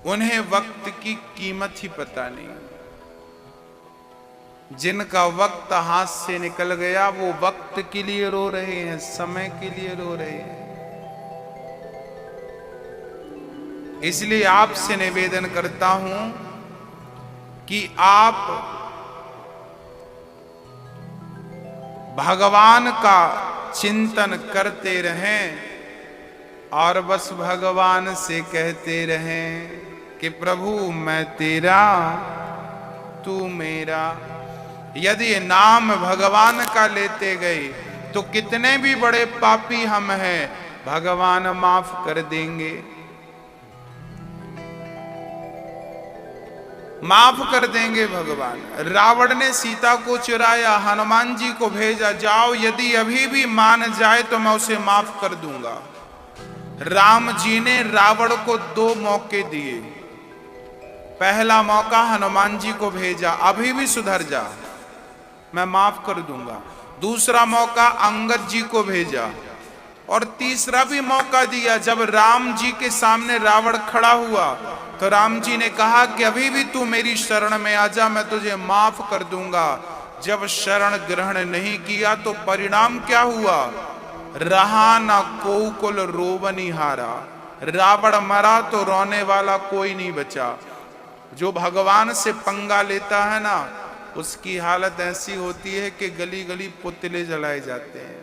उन्हें वक्त की कीमत ही पता नहीं। जिनका वक्त हाथ से निकल गया वो वक्त के लिए रो रहे हैं, समय के लिए रो रहे हैं। इसलिए आपसे निवेदन करता हूं कि आप भगवान का चिंतन करते रहें और बस भगवान से कहते रहें कि प्रभु मैं तेरा, तू मेरा। यदि नाम भगवान का लेते गए तो कितने भी बड़े पापी हम हैं, भगवान माफ कर देंगे, माफ कर देंगे भगवान। रावण ने सीता को चुराया, हनुमान जी को भेजा, जाओ यदि अभी भी मान जाए तो मैं उसे माफ कर दूंगा। राम जी ने रावण को 2 मौके दिए। पहला मौका हनुमान जी को भेजा, अभी भी सुधर जा, मैं माफ कर दूंगा। दूसरा मौका अंगद जी को भेजा और तीसरा भी मौका दिया। जब राम जी के सामने रावण खड़ा हुआ तो राम जी ने कहा कि अभी भी तू मेरी शरण में आ जा, मैं तुझे माफ कर दूंगा। जब शरण ग्रहण नहीं किया तो परिणाम क्या हुआ? रहा न कोउ कुल रोवनिहारा। रावण मरा तो रोने वाला कोई नहीं बचा। जो भगवान से पंगा लेता है ना, उसकी हालत ऐसी होती है कि गली गली पुतले जलाए जाते हैं।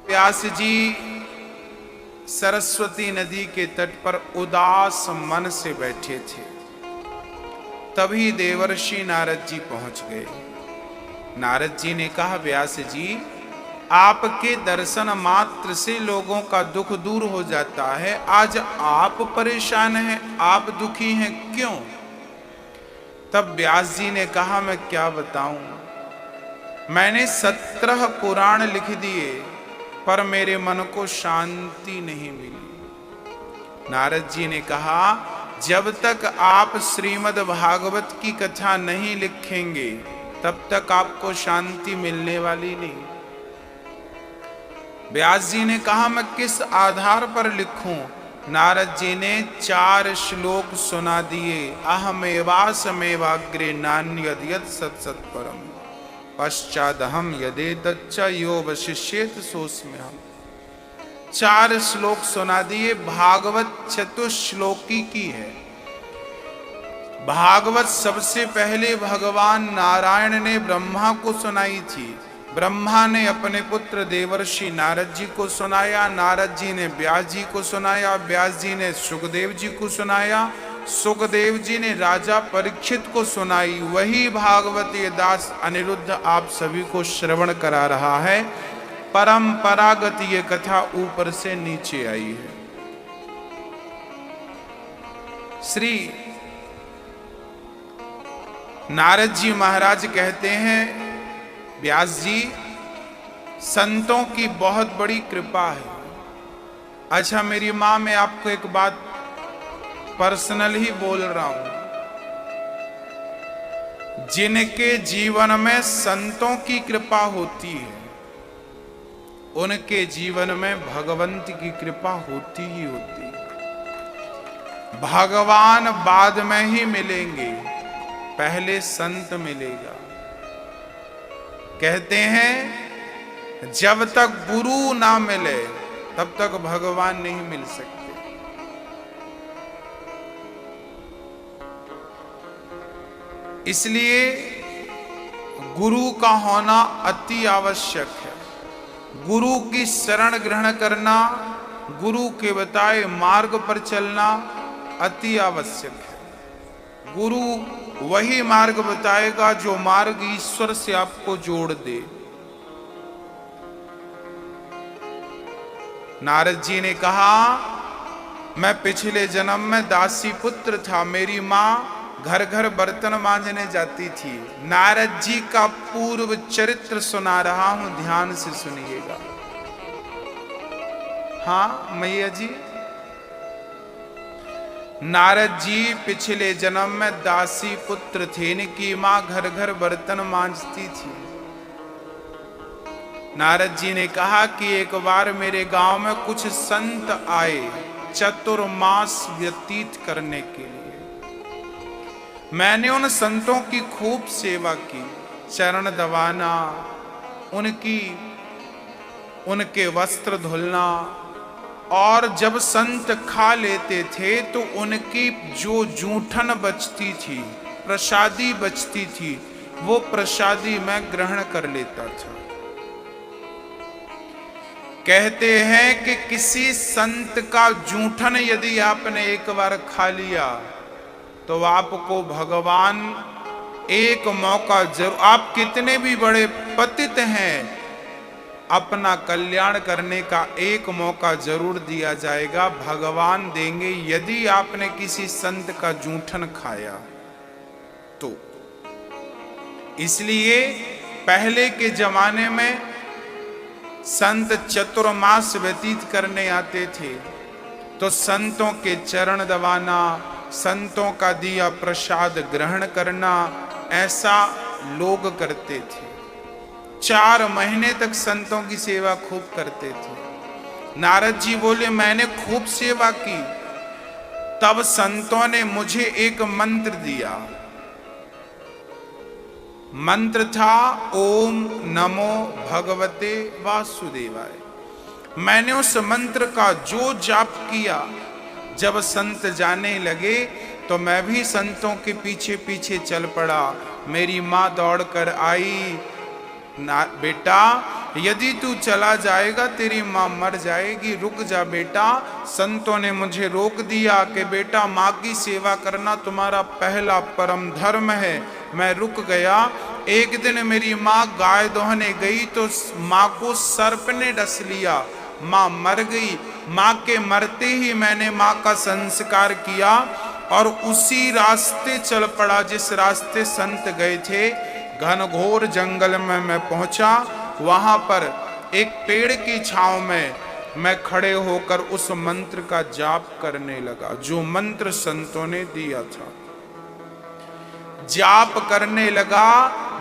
व्यास जी सरस्वती नदी के तट पर उदास मन से बैठे थे। तभी देवर्षि नारद जी पहुंच गए। नारद जी ने कहा, व्यास जी आपके दर्शन मात्र से लोगों का दुख दूर हो जाता है, आज आप परेशान हैं, आप दुखी हैं, क्यों? तब व्यास जी ने कहा, मैं क्या बताऊं, मैंने 17 पुराण लिख दिए पर मेरे मन को शांति नहीं मिली। नारद जी ने कहा, जब तक आप श्रीमद् भागवत की कथा नहीं लिखेंगे तब तक आपको शांति मिलने वाली नहीं। व्यास जी ने कहा, मैं किस आधार पर लिखूं? नारद जी ने 4 श्लोक सुना दिए। अहमेवासमेवाग्रे नान्यद्यत् सत्सत्परम् पश्चादहम यदेतच्च यो वशिष्येत सोऽस्म्यहम्। 4 श्लोक सुना दिए। भागवत चतुश्लोकी की है। भागवत सबसे पहले भगवान नारायण ने ब्रह्मा को सुनाई थी। ब्रह्मा ने अपने पुत्र देवर्षि नारद जी को सुनाया, नारद जी ने व्यास जी को सुनाया, व्यास जी ने सुखदेव जी को सुनाया, सुखदेव जी ने राजा परीक्षित को सुनाई। वही भागवत ये दास अनिरुद्ध आप सभी को श्रवण करा रहा है। परंपरागत ये कथा ऊपर से नीचे आई है। श्री नारद जी महाराज कहते हैं, व्यास जी संतों की बहुत बड़ी कृपा है। अच्छा मेरी माँ, मैं आपको एक बात पर्सनल ही बोल रहा हूं, जिनके जीवन में संतों की कृपा होती है उनके जीवन में भगवंत की कृपा होती ही होती है। भगवान बाद में ही मिलेंगे, पहले संत मिलेगा। कहते हैं जब तक गुरु ना मिले तब तक भगवान नहीं मिल सकते। इसलिए गुरु का होना अति आवश्यक है। गुरु की शरण ग्रहण करना, गुरु के बताए मार्ग पर चलना अति आवश्यक है। गुरु वही मार्ग बताएगा जो मार्ग ईश्वर से आपको जोड़ दे। नारद जी ने कहा, मैं पिछले जन्म में दासी पुत्र था, मेरी माँ घर घर बर्तन मांजने जाती थी। नारद जी का पूर्व चरित्र सुना रहा हूं, ध्यान से सुनिएगा। हाँ मैया जी, नारद जी पिछले जन्म में दासी पुत्र थे, इनकी मां घर घर बर्तन मांजती थी। नारद जी ने कहा कि एक बार मेरे गांव में कुछ संत आए चतुर्मास व्यतीत करने के लिए। मैंने उन संतों की खूब सेवा की, चरण दबाना, उनके वस्त्र धुलना, और जब संत खा लेते थे तो उनकी जो जूठन बचती थी, प्रसादी बचती थी, वो प्रसादी मैं ग्रहण कर लेता था। कहते हैं कि किसी संत का जूठन यदि आपने एक बार खा लिया तो आपको भगवान एक मौका जरूर, आप कितने भी बड़े पतित हैं, अपना कल्याण करने का एक मौका जरूर दिया जाएगा, भगवान देंगे यदि आपने किसी संत का जूठन खाया तो। इसलिए पहले के जमाने में संत चतुर्मास व्यतीत करने आते थे तो संतों के चरण दबाना, संतों का दिया प्रसाद ग्रहण करना, ऐसा लोग करते थे। 4 महीने तक संतों की सेवा खूब करते थे। नारद जी बोले मैंने खूब सेवा की, तब संतों ने मुझे एक मंत्र दिया। मंत्र था ओम नमो भगवते वासुदेवाय। मैंने उस मंत्र का जो जाप किया, जब संत जाने लगे तो मैं भी संतों के पीछे पीछे चल पड़ा। मेरी माँ दौड़कर आई, ना बेटा यदि तू चला जाएगा तेरी माँ मर जाएगी, रुक जा बेटा। संतों ने मुझे रोक दिया कि बेटा माँ की सेवा करना तुम्हारा पहला परम धर्म है। मैं रुक गया। एक दिन मेरी माँ गाय दोहने गई तो माँ को सर्प ने डस लिया, माँ मर गई। माँ के मरते ही मैंने माँ का संस्कार किया और उसी रास्ते चल पड़ा जिस रास्ते संत गए थे। घनघोर जंगल में मैं पहुंचा, वहां पर एक पेड़ की छांव में मैं खड़े होकर उस मंत्र का जाप करने लगा जो मंत्र संतों ने दिया था। जाप करने लगा,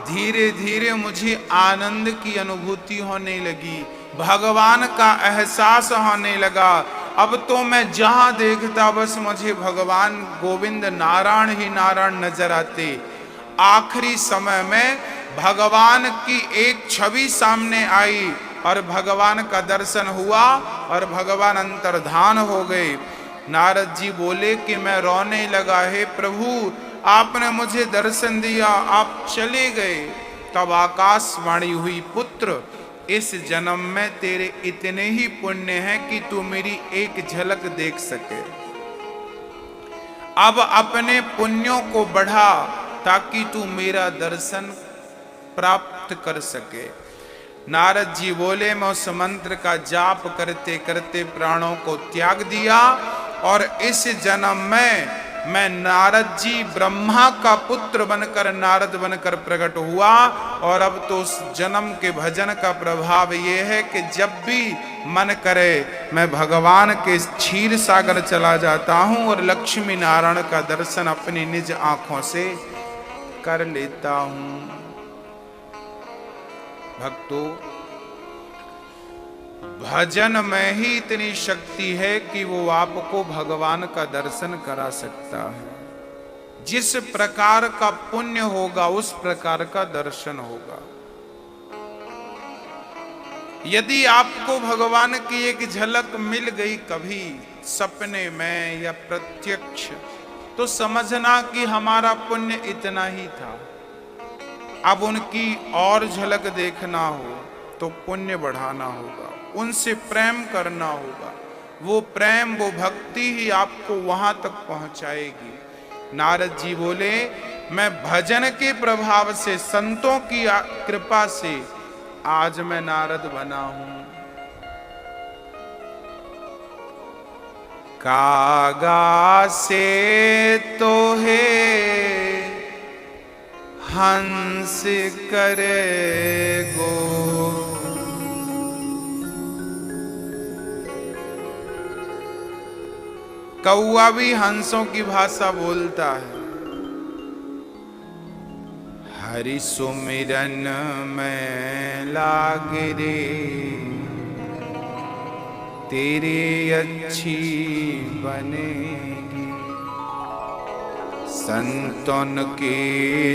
धीरे धीरे मुझे आनंद की अनुभूति होने लगी, भगवान का एहसास होने लगा। अब तो मैं जहां देखता बस मुझे भगवान गोविंद नारायण ही नारायण नजर आते। आखिरी समय में भगवान की एक छवि सामने आई और भगवान का दर्शन हुआ और भगवान अंतर्धान हो गए। नारद जी बोले कि मैं रोने लगा, हे प्रभु आपने मुझे दर्शन दिया, आप चले गए। तब आकाशवाणी हुई, पुत्र इस जन्म में तेरे इतने ही पुण्य हैं कि तू मेरी एक झलक देख सके। अब अपने पुण्यों को बढ़ा ताकि तू मेरा दर्शन प्राप्त कर सके। नारद जी बोले मैं उस मंत्र का जाप करते करते प्राणों को त्याग दिया और इस जन्म में मैं नारद जी ब्रह्मा का पुत्र बनकर नारद बनकर प्रकट हुआ। और अब तो उस जन्म के भजन का प्रभाव ये है कि जब भी मन करे मैं भगवान के क्षीर सागर चला जाता हूँ और लक्ष्मी नारायण का दर्शन अपनी निज आंखों से कर लेता हूँ। भक्तों, भजन में ही इतनी शक्ति है कि वो आपको भगवान का दर्शन करा सकता है। जिस प्रकार का पुण्य होगा उस प्रकार का दर्शन होगा। यदि आपको भगवान की एक झलक मिल गई कभी सपने में या प्रत्यक्ष, तो समझना कि हमारा पुण्य इतना ही था। अब उनकी और झलक देखना हो तो पुण्य बढ़ाना होगा, उनसे प्रेम करना होगा। वो प्रेम, वो भक्ति ही आपको वहां तक पहुंचाएगी। नारद जी बोले मैं भजन के प्रभाव से, संतों की कृपा से आज मैं नारद बना हूं। कागा से तो है हंस करे गो, कौआ भी हंसों की भाषा बोलता है। हरि सुमिरन में लाग रे, तेरे अच्छी बनेगी। संतन के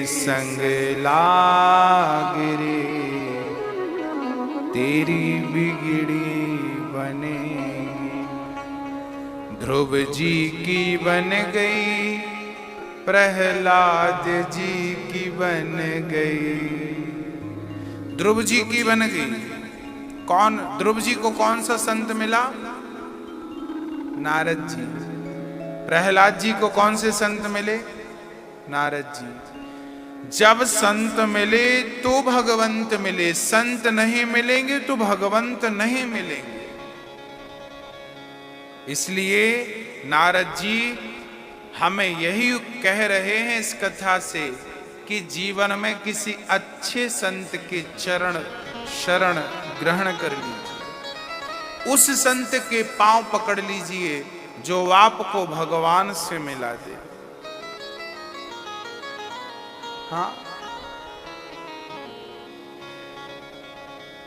संग लाग रे, तेरी बिगड़ी बनेगी। ध्रुव जी की बन गई, प्रहलाद जी की बन गई। ध्रुव जी की बन गई। कौन ध्रुव जी को कौन सा संत मिला? नारद जी। प्रहलाद जी को कौन से संत मिले? नारद जी। जब संत मिले तो भगवंत मिले, संत नहीं मिलेंगे तो भगवंत नहीं मिलेंगे। इसलिए नारद जी हमें यही कह रहे हैं इस कथा से कि जीवन में किसी अच्छे संत के चरण शरण ग्रहण कर लीजिए, उस संत के पांव पकड़ लीजिए जो आपको भगवान से मिला दे। हाँ,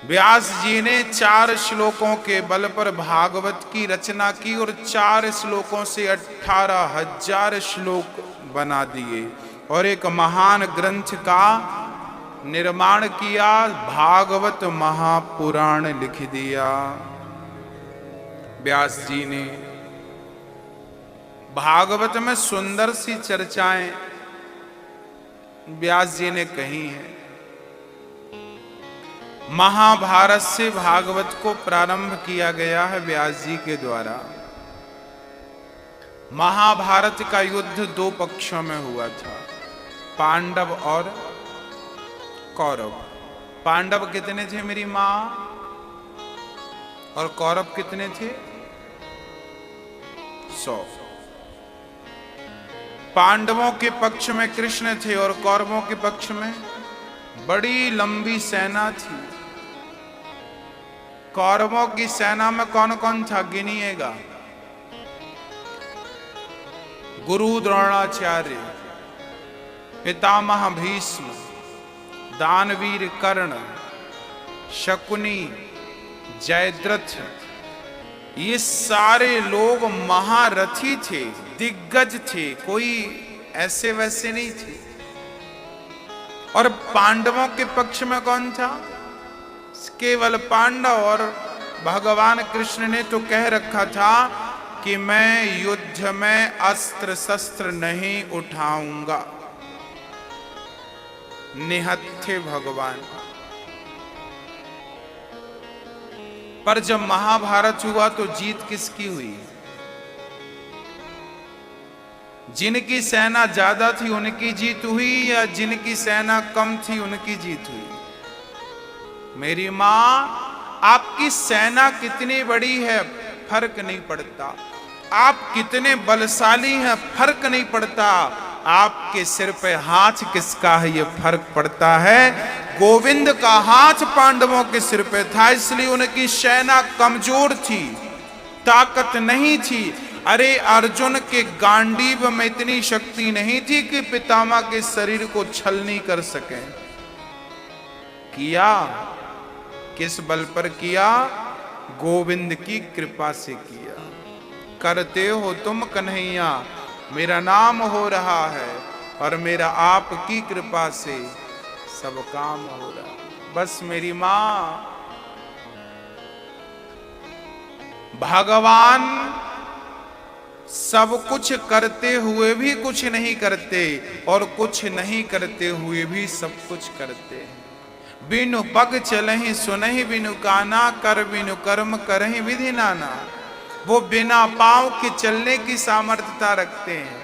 व्यास जी ने 4 श्लोकों के बल पर भागवत की रचना की और 4 श्लोकों से 18,000 श्लोक बना दिए और एक महान ग्रंथ का निर्माण किया, भागवत महापुराण लिख दिया व्यास जी ने। भागवत में सुंदर सी चर्चाएं व्यास जी ने कही हैं। महाभारत से भागवत को प्रारंभ किया गया है व्यास जी के द्वारा। महाभारत का युद्ध 2 पक्षों में हुआ था, पांडव और कौरव। पांडव कितने थे मेरी मां? और कौरव कितने थे? 100। पांडवों के पक्ष में कृष्ण थे और कौरवों के पक्ष में बड़ी लंबी सेना थी। कौरवों की सेना में कौन कौन था गिनिएगा? गुरु द्रोणाचार्य, पितामह भीष्म, दानवीर कर्ण, शकुनी, जयद्रथ, ये सारे लोग महारथी थे, दिग्गज थे, कोई ऐसे वैसे नहीं थे। और पांडवों के पक्ष में कौन था? केवल पांडव। और भगवान कृष्ण ने तो कह रखा था कि मैं युद्ध में अस्त्र शस्त्र नहीं उठाऊंगा। निहत्थे भगवान। पर जब महाभारत हुआ तो जीत किसकी हुई? जिनकी सेना ज्यादा थी उनकी जीत हुई या जिनकी सेना कम थी उनकी जीत हुई? मेरी मां, आपकी सेना कितनी बड़ी है फर्क नहीं पड़ता, आप कितने बलशाली हैं फर्क नहीं पड़ता, आपके सिर पे हाथ किसका है ये फर्क पड़ता है। गोविंद का हाथ पांडवों के सिर पे था, इसलिए उनकी सेना कमजोर थी, ताकत नहीं थी। अरे अर्जुन के गांडीव में इतनी शक्ति नहीं थी कि पितामह के शरीर को छलनी कर सके। किया किस बल पर किया? गोविंद की कृपा से किया। करते हो तुम कन्हैया, मेरा नाम हो रहा है और मेरा आपकी कृपा से सब काम हो रहा। बस मेरी मां, भगवान सब कुछ करते हुए भी कुछ नहीं करते और कुछ नहीं करते हुए भी सब कुछ करते हैं। बिनु पग चलहि सुनहि बिनु काना, कर बिनु कर्म करहि विधि नाना। वो बिना पांव के चलने की सामर्थ्यता रखते हैं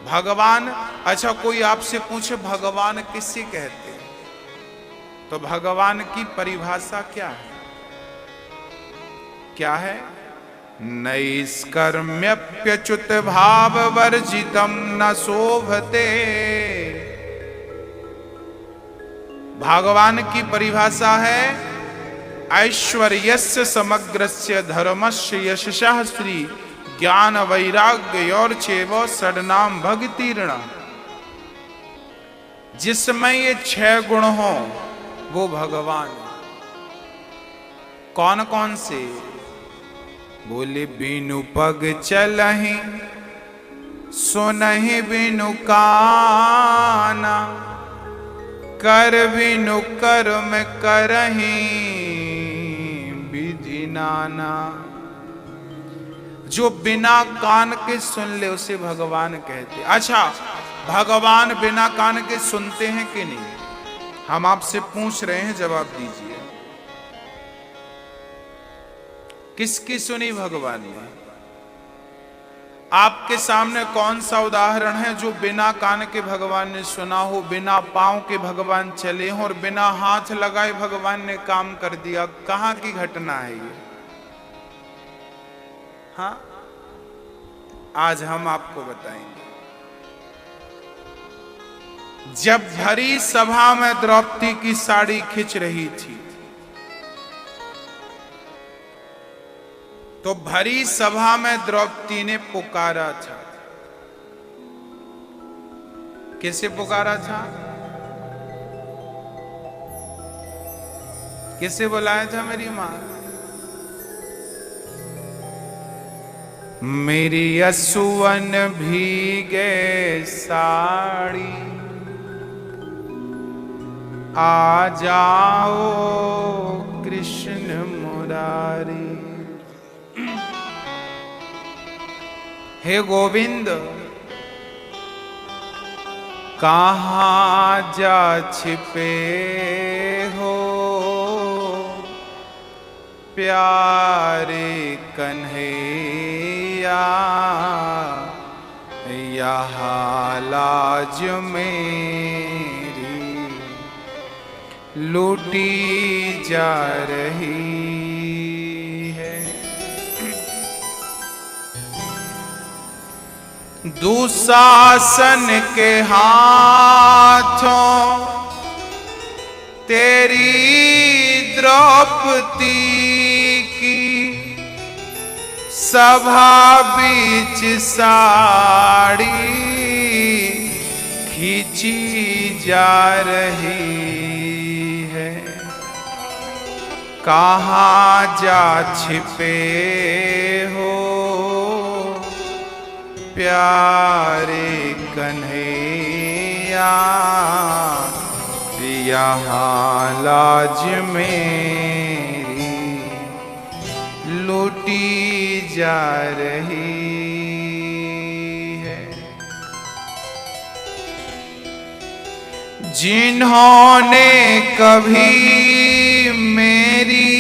भगवान। अच्छा, कोई आपसे पूछे भगवान किसे कहते हैं, तो भगवान की परिभाषा क्या है? क्या है? नैष्कर्म्यप्यच्युत भाव वर्जितम न शोभते। भगवान की परिभाषा है ऐश्वर्यस्य समग्रस्य धर्मस्य यशसः श्री ज्ञान वैराग्य और चैव षड्नाम भक्तिर्न। जिसमें ये 6 गुण हो वो भगवान। कौन कौन से? बोले बिनु पग चलहि सुनहि बिनु काना, कर बिनु कर्म करहि विधि नाना। जो बिना कान के सुन ले उसे भगवान कहते। अच्छा, भगवान बिना कान के सुनते हैं कि नहीं? हम आपसे पूछ रहे हैं, जवाब दीजिए। किसकी सुनी भगवान ने? आपके सामने कौन सा उदाहरण है जो बिना कान के भगवान ने सुना हो, बिना पांव के भगवान चले हों और बिना हाथ लगाए भगवान ने काम कर दिया? कहां की घटना है ये? हाँ, आज हम आपको बताएंगे। जब भरी सभा में द्रौपदी की साड़ी खिंच रही थी, तो भरी सभा में द्रौपदी ने पुकारा था। किसे पुकारा था? किसे बुलाया था? मेरी मां। मेरी असुवन भीगे साड़ी, आ जाओ कृष्ण मुरारी। हे गोविंद, कहाँ जा छिपे हो प्यारे कन्हैया, यहाँ लाज मेरी लूटी जा रही है। दुशासन के हाथों तेरी द्रौपदी की सभा बीच साड़ी खींची जा रही है। कहाँ जा छिपे हो प्यारे कन्हैया, यहाँ लाज मेरी लूटी जा रही है। जिन्होंने कभी मेरी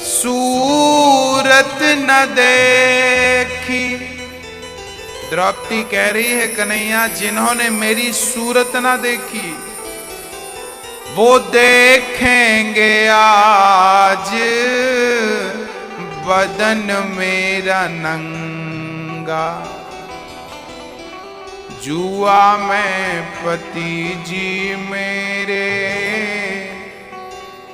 सूरत न देखी, द्रौपदी कह रही है कन्हैया, जिन्होंने मेरी सूरत ना देखी वो देखेंगे आज बदन मेरा नंगा। जुआ में पति जी मेरे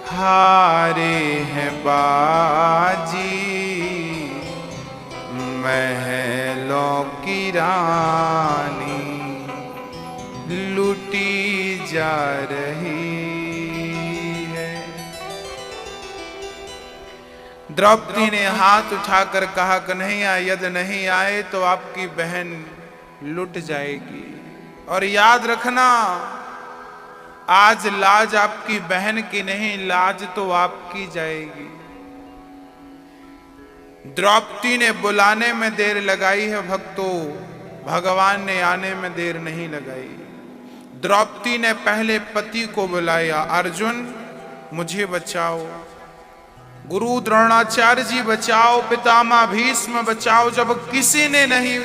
हारे हैं बाजी, महलों की रानी लूटी जा रही है। द्रौपदी ने हाथ उठाकर कहा, कन्हैया यदि नहीं आए तो आपकी बहन लुट जाएगी। और याद रखना, आज लाज आपकी बहन की नहीं, लाज तो आपकी जाएगी। द्रौपदी ने बुलाने में देर लगाई है भक्तों, भगवान ने आने में देर नहीं लगाई। द्रौपदी ने पहले पति को बुलाया, अर्जुन मुझे बचाओ, गुरु द्रोणाचार्य जी बचाओ, पितामह भीष्म बचाओ। जब किसी ने नहीं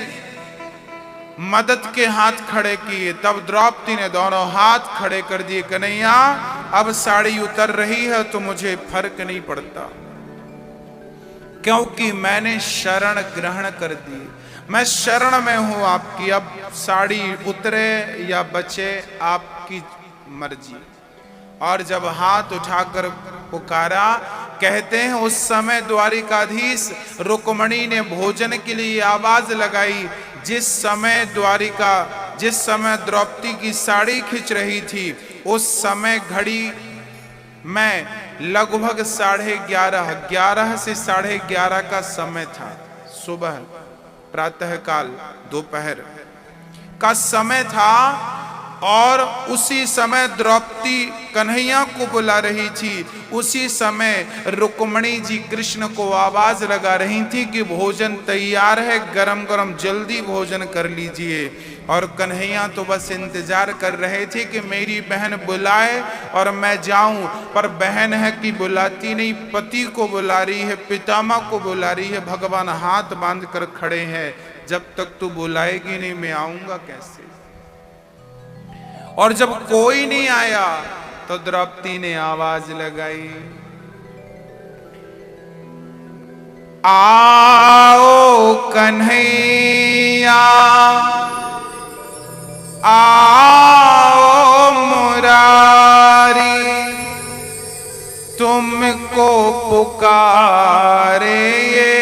मदद के हाथ खड़े किए, तब द्रौपदी ने दोनों हाथ खड़े कर दिए, कन्हैया अब साड़ी उतर रही है तो मुझे फर्क नहीं पड़ता, क्योंकि मैंने शरण ग्रहण कर दी, मैं शरण में हूं आपकी। अब साड़ी उतरे या बचे आपकी मर्जी। और जब हाथ उठाकर पुकारा, कहते हैं उस समय द्वारिकाधीश रुक्मणी ने भोजन के लिए आवाज लगाई। जिस समय द्रौपदी की साड़ी खिंच रही थी, उस समय घड़ी मैं लगभग 11:30 से 11:30 का समय था। सुबह प्रातः काल दोपहर का समय था और उसी समय द्रौपदी कन्हैया को बुला रही थी। उसी समय रुक्मणी जी कृष्ण को आवाज लगा रही थी कि भोजन तैयार है, गरम गरम जल्दी भोजन कर लीजिए। और कन्हैया तो बस इंतजार कर रहे थे कि मेरी बहन बुलाए और मैं जाऊं, पर बहन है कि बुलाती नहीं, पति को बुला रही है, पितामह को बुला रही है। भगवान हाथ बांध कर खड़े हैं, जब तक तू बुलाएगी नहीं मैं आऊंगा कैसे। और जब कोई नहीं आया तो द्रौपदी ने आवाज लगाई, आओ कन्हैया, आओ मुरारी, तुमको पुकारे ये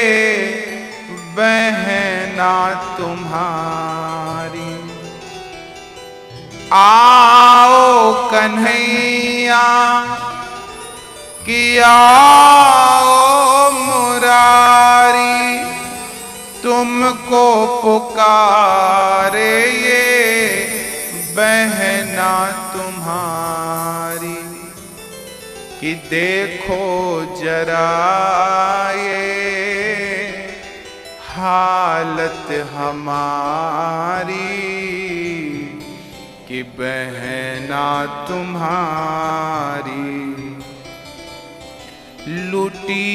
बहना तुम्हारी। आओ कन्हैया कि आओ मुरारी, तुमको पुकारे ये बहना तुम्हारी। कि देखो जरा ये हालत हमारी, कि बहना तुम्हारी लूटी